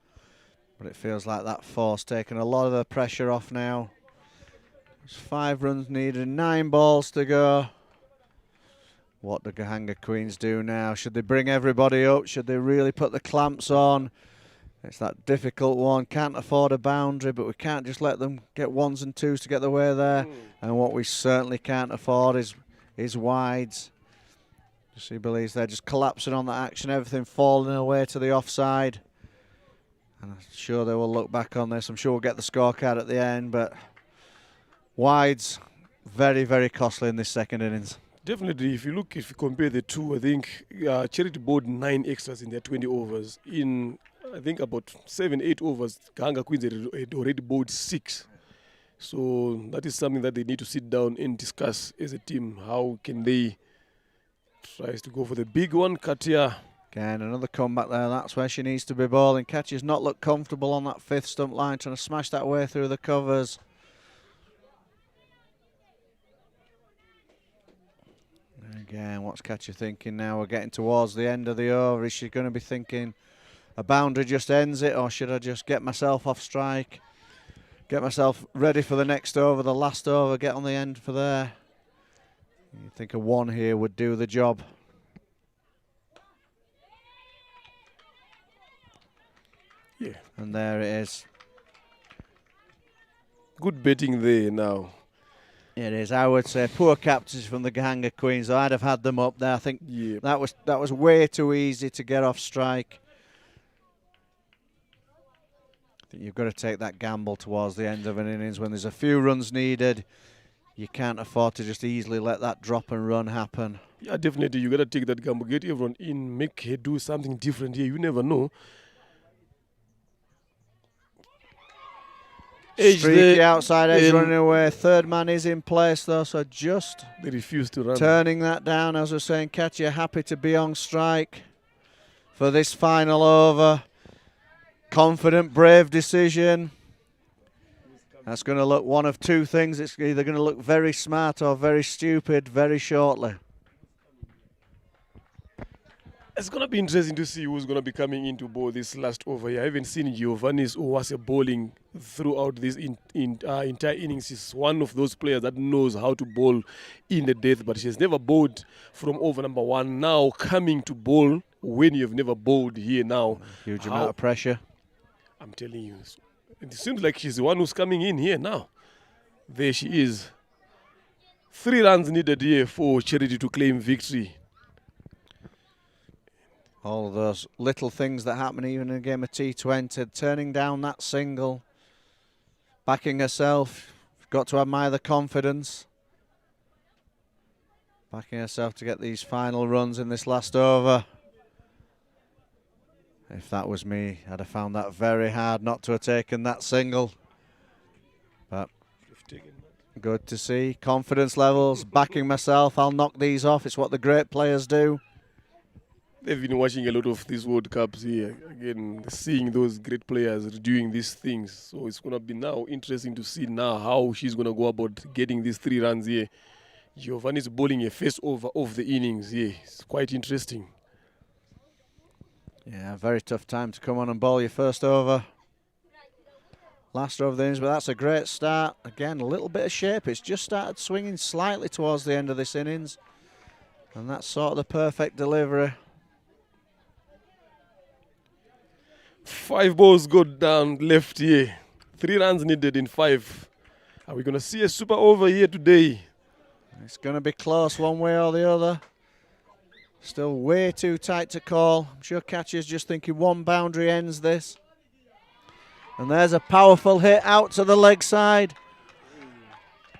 But it feels like that force taking a lot of the pressure off now. There's 5 runs needed, 9 balls to go. What do Gahanga Queens do now? Should they bring everybody up? Should they really put the clamps on? It's that difficult one. Can't afford a boundary, but we can't just let them get 1s and 2s to get the way there. And what we certainly can't afford is wides. You see Belize there just collapsing on that action, everything falling away to the offside. And I'm sure they will look back on this. I'm sure we'll get the scorecard at the end, but wides very, very costly in this second innings. Definitely, if you compare the two, I think Charity bowled 9 extras in their 20 overs. In, I think, about 7-8 overs, Gahanga Queens had already bowled 6. So that is something that they need to sit down and discuss as a team. How can they try to go for the big one? Katia. Again, another comeback there. That's where she needs to be bowling. Catcher's not looked comfortable on that 5th stump line, trying to smash that way through the covers. Again, what's Catcher thinking now? We're getting towards the end of the over. Is she going to be thinking a boundary just ends it, or should I just get myself off strike? Get myself ready for the next over, the last over, get on the end for there. You think a 1 here would do the job. Yeah. And there it is. Good betting there now. It is. I would say poor captains from the Gahanga Queens. I'd have had them up there. I think that was way too easy to get off strike. I think you've got to take that gamble towards the end of an innings when there's a few runs needed. You can't afford to just easily let that drop and run happen. Yeah, definitely. You got to take that gamble, get everyone in, make her do something different here. You never know. Streaky outside edge running away. 3rd man is in place though, so just they refuse to run. Turning that down, as we're saying, Katia happy to be on strike for this final over. Confident, brave decision. That's going to look one of 2 things. It's either going to look very smart or very stupid very shortly. It's going to be interesting to see who's going to be coming into bowl this last over here. I haven't seen Giovanni's Uwase bowling throughout this entire innings. She's one of those players that knows how to bowl in the death, but she has never bowled from over number 1. Now coming to bowl when you've never bowled here now. Huge amount of pressure. I'm telling you. It seems like she's the one who's coming in here now. There she is. 3 runs needed here for Charity to claim victory. All of those little things that happen even in a game of T20, turning down that single, backing herself, got to admire the confidence. Backing herself to get these final runs in this last over. If that was me, I'd have found that very hard not to have taken that single. But good to see. Confidence levels, backing myself. I'll knock these off. It's what the great players do. They've been watching a lot of these World Cups here. Again, seeing those great players doing these things. So it's going to be now interesting to see now how she's going to go about getting these 3 runs here. Giovanni's bowling a face over of the innings here. It's quite interesting. Yeah, very tough time to come on and bowl your first over. Last over the innings, but that's a great start. Again, a little bit of shape. It's just started swinging slightly towards the end of this innings. And that's sort of the perfect delivery. 5 balls go down left here. 3 runs needed in 5. Are we going to see a super over here today? It's going to be close one way or the other. Still way too tight to call. I'm sure catcher's just thinking 1 boundary ends this. And there's a powerful hit out to the leg side.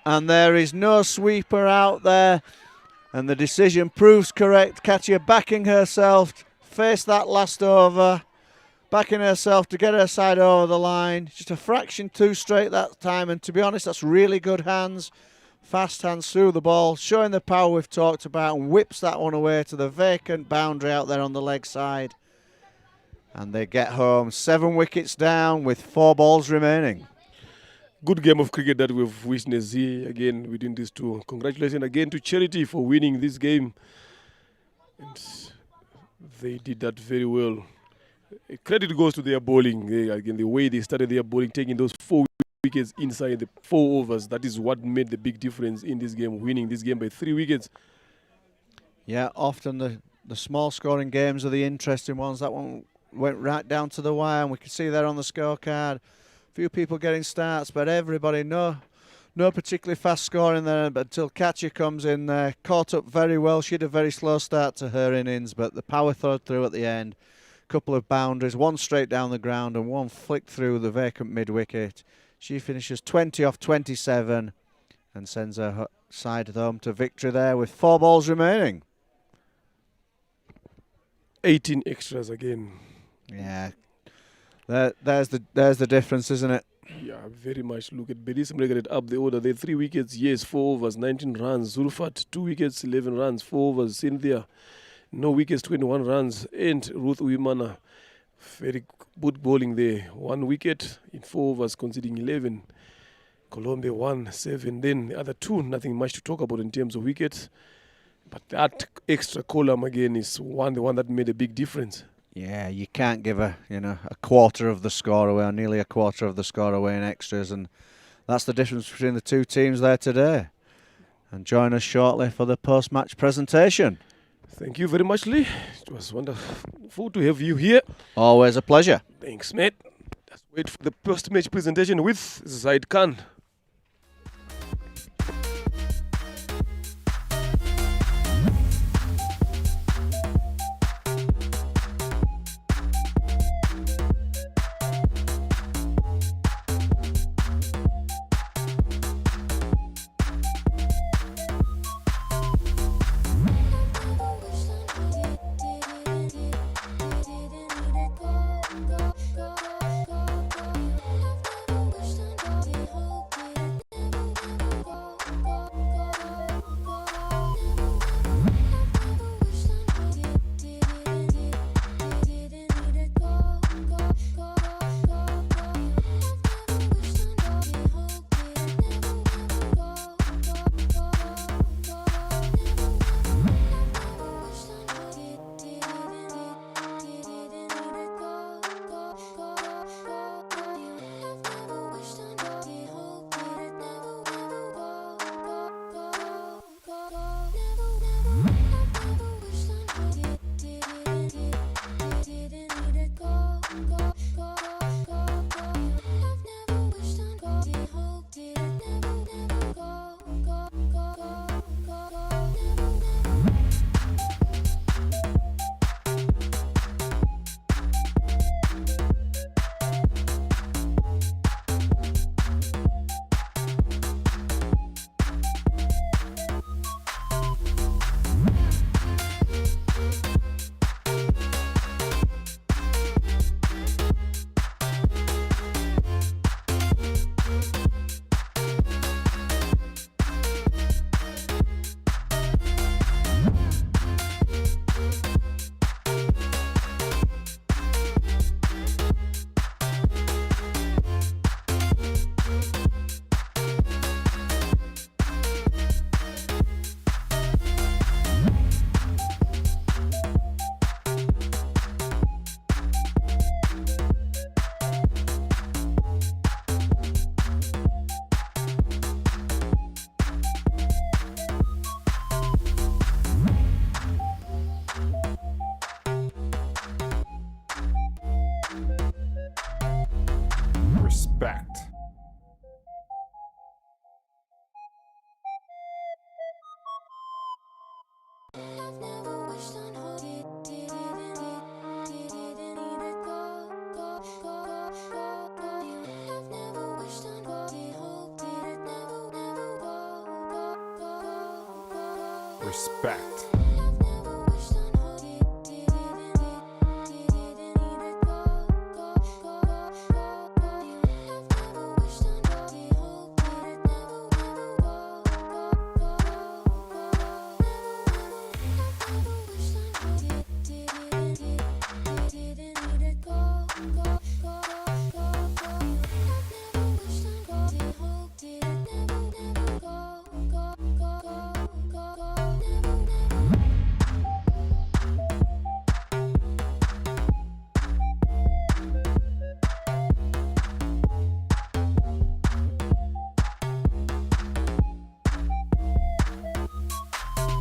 And there is no sweeper out there. And the decision proves correct. Catcher backing herself, face that last over. Backing herself to get her side over the line. Just a fraction too straight that time. And to be honest, that's really good hands. Fast hands through the ball, showing the power we've talked about, and whips that one away to the vacant boundary out there on the leg side. And they get home. 7 wickets down with 4 balls remaining. Good game of cricket that we've witnessed here again within these two. Congratulations again to Charity for winning this game. And they did that very well. Credit goes to their bowling. Again, the way they started their bowling, taking those 4 wickets inside the 4 overs. That is what made the big difference in this game, winning this game by 3 wickets. Yeah, often the small scoring games are the interesting ones. That one went right down to the wire, and we can see that on the scorecard. Few people getting starts, but everybody, no particularly fast scoring there, but until Katya comes in there, caught up very well. She had a very slow start to her innings, but the power throw through at the end. Couple of boundaries, one straight down the ground and one flicked through the vacant mid-wicket. She finishes 20 off 27 and sends her side home to victory there with 4 balls remaining. 18 extras again. Yeah, there's the difference, isn't it? Yeah, very much. Look at Belis Mregaret up the order. They 3 wickets, yes, 4 overs, 19 runs. Zulfat, 2 wickets, 11 runs, 4 overs. Cynthia, no wickets, 21 runs. And Ruth Uimana, very good bowling there. 1 wicket in 4 overs, conceding 11. Colombia 1, 7. Then the other 2, nothing much to talk about in terms of wickets. But that extra column again is the one that made a big difference. Yeah, you can't give a quarter of the score away, or nearly a quarter of the score away in extras, and that's the difference between the two teams there today. And join us shortly for the post-match presentation. Thank you very much, Lee. It was wonderful to have you here. Always a pleasure. Thanks, mate. Let's wait for the post-match presentation with Zaid Khan. Respect.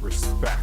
Respect.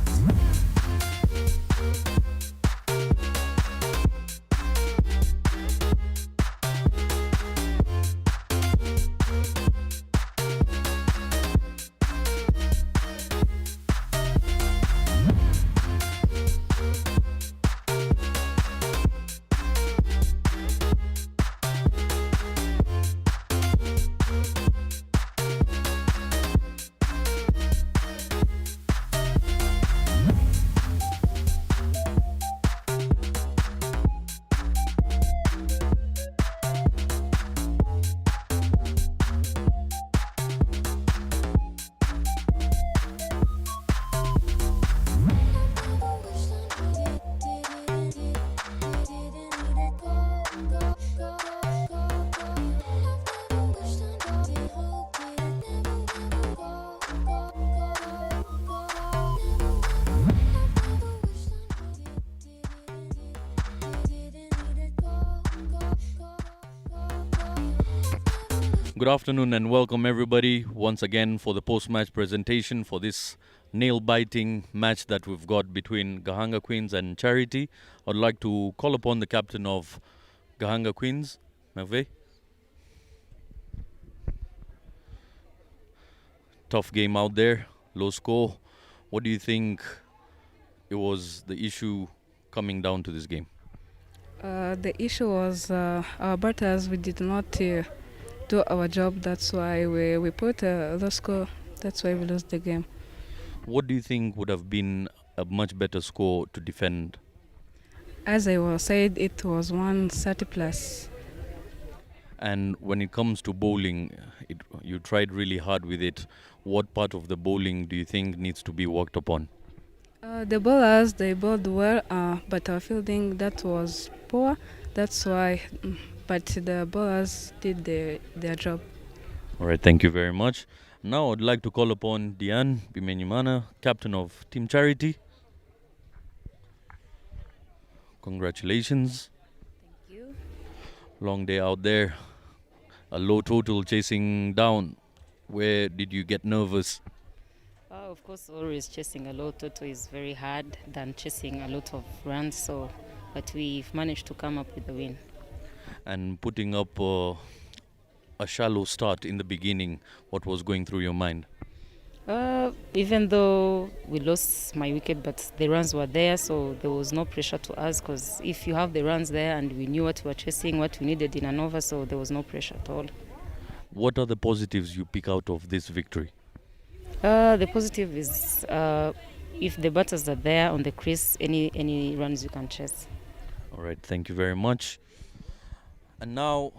Good afternoon and welcome everybody once again for the post-match presentation for this nail-biting match that we've got between Gahanga Queens and Charity. I'd like to call upon the captain of Gahanga Queens, Merve. Tough game out there, low score. What do you think it was the issue coming down to this game? The issue was our batters, we did not do our job. That's why we put a low score. That's why we lost the game. What do you think would have been a much better score to defend? As I was said, it was 130 plus. And when it comes to bowling, you tried really hard with it. What part of the bowling do you think needs to be worked upon? The bowlers, they bowled well, but our fielding, that was poor. That's why, but the bowlers did their job. All right, thank you very much. Now I'd like to call upon Diane Bimenyimana, captain of Team Charity. Congratulations. Thank you. Long day out there. A low total chasing down. Where did you get nervous? Of course, always chasing a low total is very hard than chasing a lot of runs. But we've managed to come up with the win. And putting up a shallow start in the beginning, what was going through your mind? Even though we lost my wicket, but the runs were there, so there was no pressure to us. Because if you have the runs there, and we knew what we were chasing, what we needed in an over, so there was no pressure at all. What are the positives you pick out of this victory? The positive is if the batters are there on the crease, any runs you can chase. All right, thank you very much. And now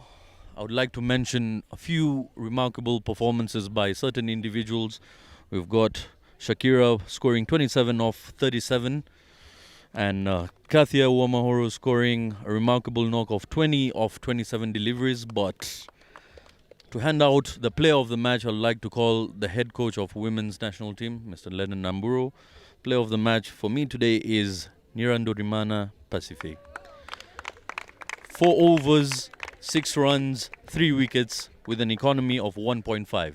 I would like to mention a few remarkable performances by certain individuals. We've got Shakira scoring 27 off 37 and Kathia Uamahoro scoring a remarkable knock of 20 off 27 deliveries. But to hand out the player of the match, I'd like to call the head coach of women's national team, Mr. Lennon Namburo. Player of the match for me today is Nirandorimana Pacific. 4 overs, 6 runs, 3 wickets with an economy of 1.5.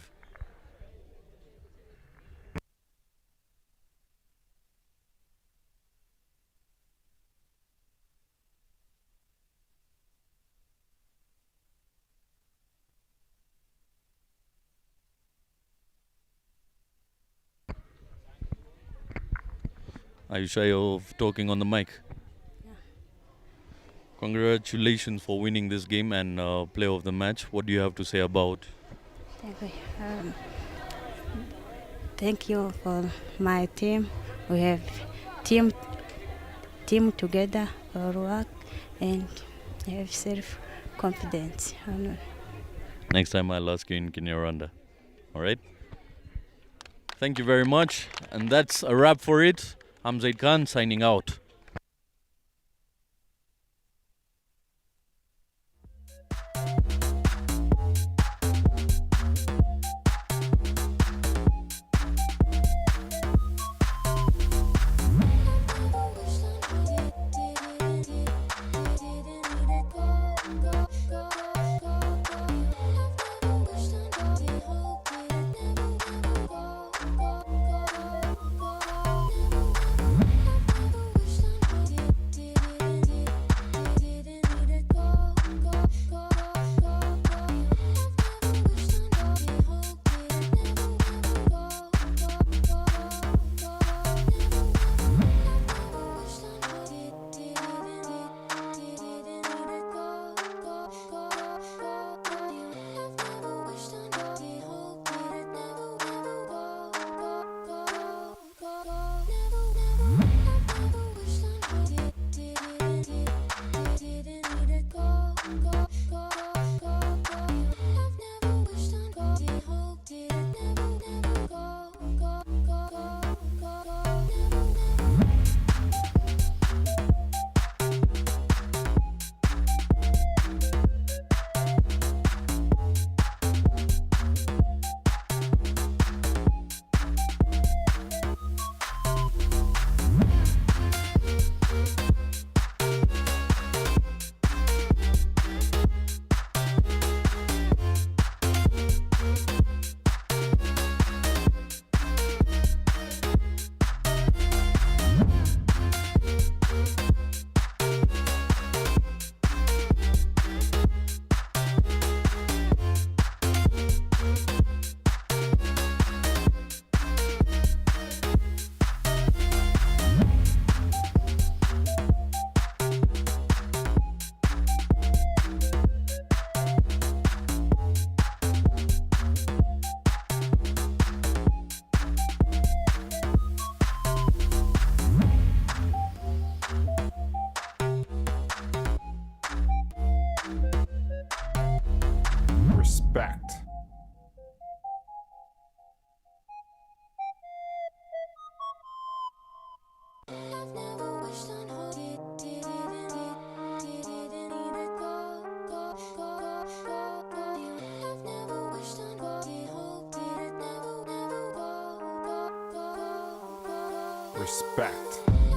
Are you shy of talking on the mic? Congratulations for winning this game and player of the match. What do you have to say about? Thank you. Thank you for my team. We have team together for work and have self-confidence. Next time I'll ask you in Kinyarwanda. All right? Thank you very much. And that's a wrap for it. I'm Zaid Khan signing out. Respect. Respect.